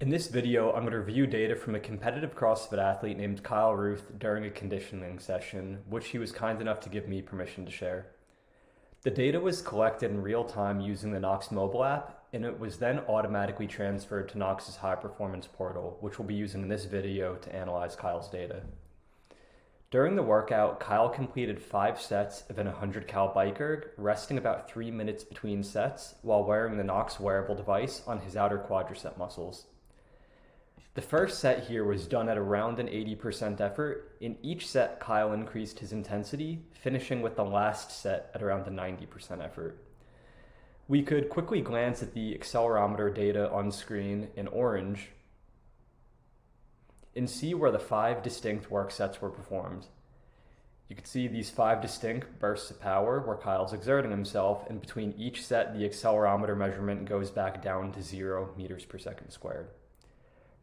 In this video, I'm going to review data from a competitive CrossFit athlete named Kyle Ruth during a conditioning session, which he was kind enough to give me permission to share. The data was collected in real time using the Nox mobile app, and it was then automatically transferred to Nox's high performance portal, which we'll be using in this video to analyze Kyle's data. During the workout, Kyle completed 5 sets of an 100 cal bike erg, resting about 3 minutes between sets while wearing the Nox wearable device on his outer quadricep muscles. The first set here was done at around an 80% effort. In each set, Kyle increased his intensity, finishing with the last set at around a 90% effort. We could quickly glance at the accelerometer data on screen in orange and see where the 5 distinct work sets were performed. You can see these 5 distinct bursts of power where Kyle's exerting himself, and between each set, the accelerometer measurement goes back down to 0 meters per second squared.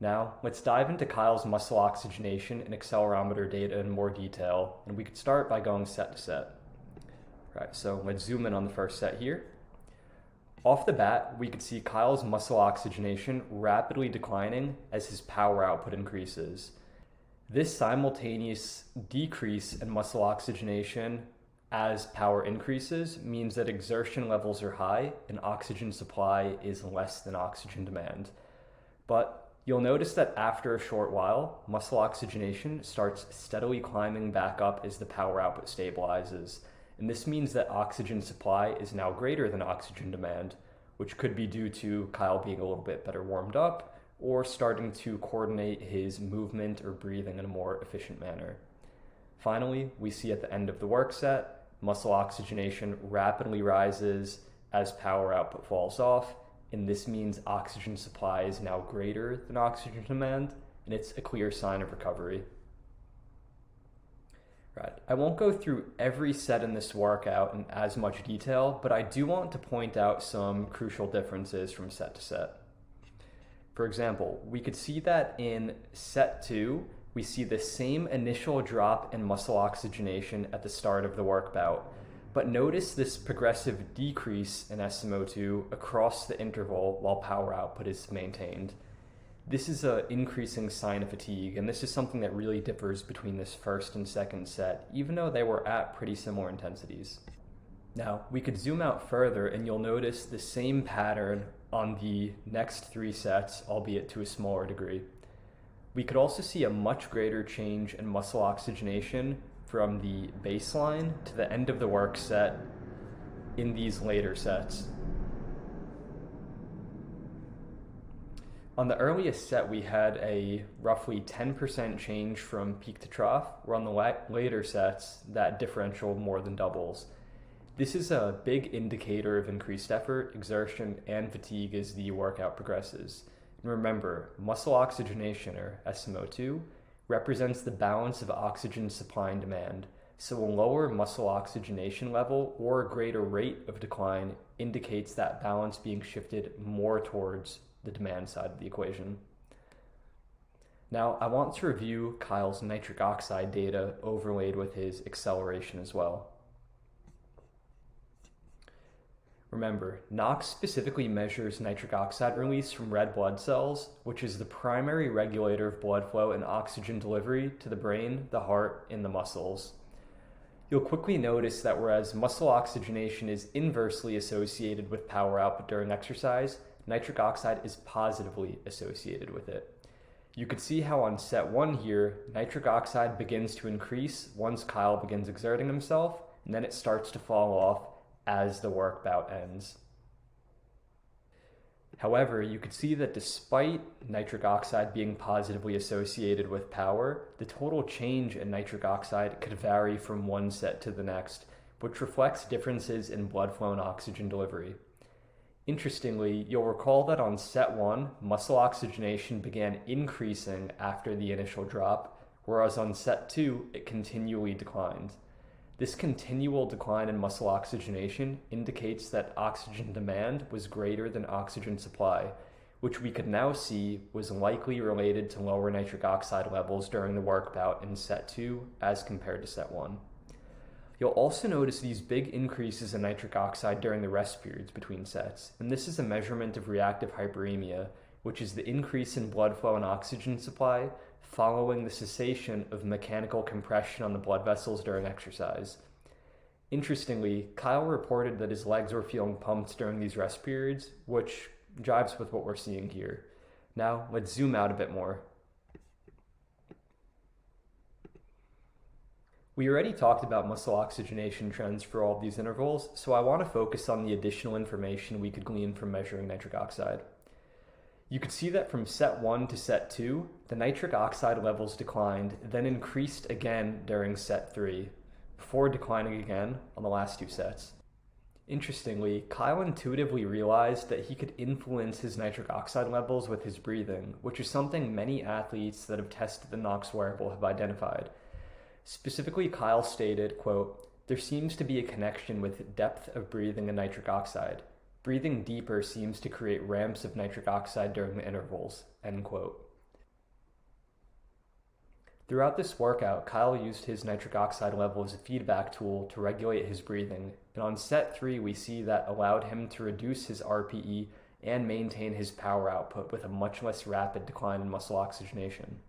Now, let's dive into Kyle's muscle oxygenation and accelerometer data in more detail, and we could start by going set to set. Right, so let's zoom in on the first set here. Off the bat, we could see Kyle's muscle oxygenation rapidly declining as his power output increases. This simultaneous decrease in muscle oxygenation as power increases means that exertion levels are high and oxygen supply is less than oxygen demand. But you'll notice that after a short while, muscle oxygenation starts steadily climbing back up as the power output stabilizes. And this means that oxygen supply is now greater than oxygen demand, which could be due to Kyle being a little bit better warmed up or starting to coordinate his movement or breathing in a more efficient manner. Finally, we see at the end of the work set, muscle oxygenation rapidly rises as power output falls off, and this means oxygen supply is now greater than oxygen demand, and it's a clear sign of recovery. Right. I won't go through every set in this workout in as much detail, but I do want to point out some crucial differences from set to set. For example, we could see that in set 2, we see the same initial drop in muscle oxygenation at the start of the work bout. But notice this progressive decrease in SMO2 across the interval while power output is maintained. This is an increasing sign of fatigue, and this is something that really differs between this first and second set, even though they were at pretty similar intensities. Now, we could zoom out further and you'll notice the same pattern on the next 3 sets, albeit to a smaller degree. We could also see a much greater change in muscle oxygenation from the baseline to the end of the work set in these later sets. On the earliest set, we had a roughly 10% change from peak to trough, where on the later sets, that differential more than doubles. This is a big indicator of increased effort, exertion, and fatigue as the workout progresses. And remember, muscle oxygenation, or SMO2, represents the balance of oxygen supply and demand, so a lower muscle oxygenation level or a greater rate of decline indicates that balance being shifted more towards the demand side of the equation. Now, I want to review Kyle's nitric oxide data overlaid with his acceleration as well. Remember, Nox specifically measures nitric oxide release from red blood cells, which is the primary regulator of blood flow and oxygen delivery to the brain, the heart, and the muscles. You'll quickly notice that whereas muscle oxygenation is inversely associated with power output during exercise, nitric oxide is positively associated with it. You could see how on set 1 here, nitric oxide begins to increase once Kyle begins exerting himself, and then it starts to fall off as the work bout ends. However, you could see that despite nitric oxide being positively associated with power, the total change in nitric oxide could vary from one set to the next, which reflects differences in blood flow and oxygen delivery. Interestingly, you'll recall that on set 1, muscle oxygenation began increasing after the initial drop, whereas on set 2, it continually declined. This continual decline in muscle oxygenation indicates that oxygen demand was greater than oxygen supply, which we could now see was likely related to lower nitric oxide levels during the work bout in set 2 as compared to set 1. You'll also notice these big increases in nitric oxide during the rest periods between sets, and this is a measurement of reactive hyperemia, which is the increase in blood flow and oxygen supply following the cessation of mechanical compression on the blood vessels during exercise. Interestingly, Kyle reported that his legs were feeling pumped during these rest periods, which jives with what we're seeing here. Now, let's zoom out a bit more. We already talked about muscle oxygenation trends for all of these intervals, so I want to focus on the additional information we could glean from measuring nitric oxide. You could see that from set 1 to set 2, the nitric oxide levels declined, then increased again during set 3, before declining again on the last 2 sets. Interestingly, Kyle intuitively realized that he could influence his nitric oxide levels with his breathing, which is something many athletes that have tested the NOx wearable have identified. Specifically, Kyle stated, quote, "There seems to be a connection with depth of breathing and nitric oxide. Breathing deeper seems to create ramps of nitric oxide during the intervals," end quote. Throughout this workout, Kyle used his nitric oxide level as a feedback tool to regulate his breathing, and on set 3 we see that allowed him to reduce his RPE and maintain his power output with a much less rapid decline in muscle oxygenation.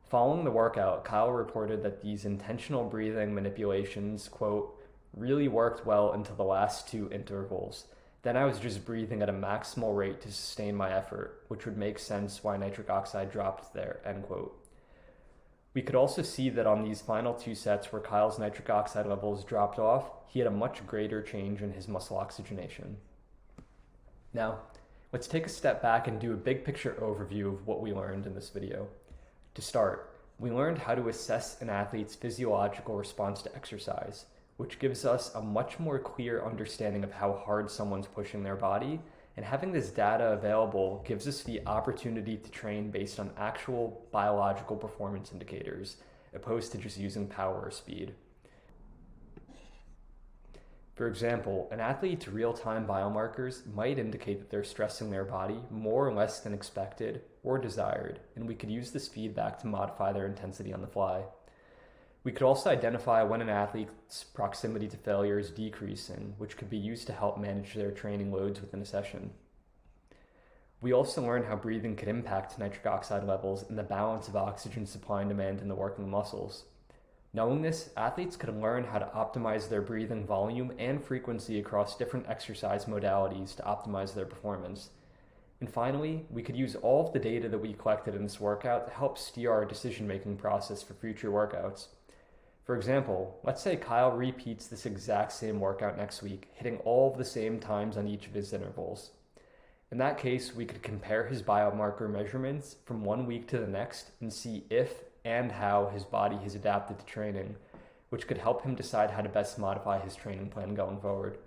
Following the workout, Kyle reported that these intentional breathing manipulations, quote, "really worked well until the last 2 intervals. Then I was just breathing at a maximal rate to sustain my effort, which would make sense why nitric oxide dropped there," end quote. We could also see that on these final 2 sets where Kyle's nitric oxide levels dropped off, he had a much greater change in his muscle oxygenation. Now, let's take a step back and do a big picture overview of what we learned in this video. To start, we learned how to assess an athlete's physiological response to exercise, which gives us a much more clear understanding of how hard someone's pushing their body, and having this data available gives us the opportunity to train based on actual biological performance indicators, opposed to just using power or speed. For example, an athlete's real-time biomarkers might indicate that they're stressing their body more or less than expected or desired, and we could use this feedback to modify their intensity on the fly. We could also identify when an athlete's proximity to failure is decreasing, which could be used to help manage their training loads within a session. We also learned how breathing could impact nitric oxide levels and the balance of oxygen supply and demand in the working muscles. Knowing this, athletes could learn how to optimize their breathing volume and frequency across different exercise modalities to optimize their performance. And finally, we could use all of the data that we collected in this workout to help steer our decision-making process for future workouts. For example, let's say Kyle repeats this exact same workout next week, hitting all of the same times on each of his intervals. In that case, we could compare his biomarker measurements from one week to the next and see if and how his body has adapted to training, which could help him decide how to best modify his training plan going forward.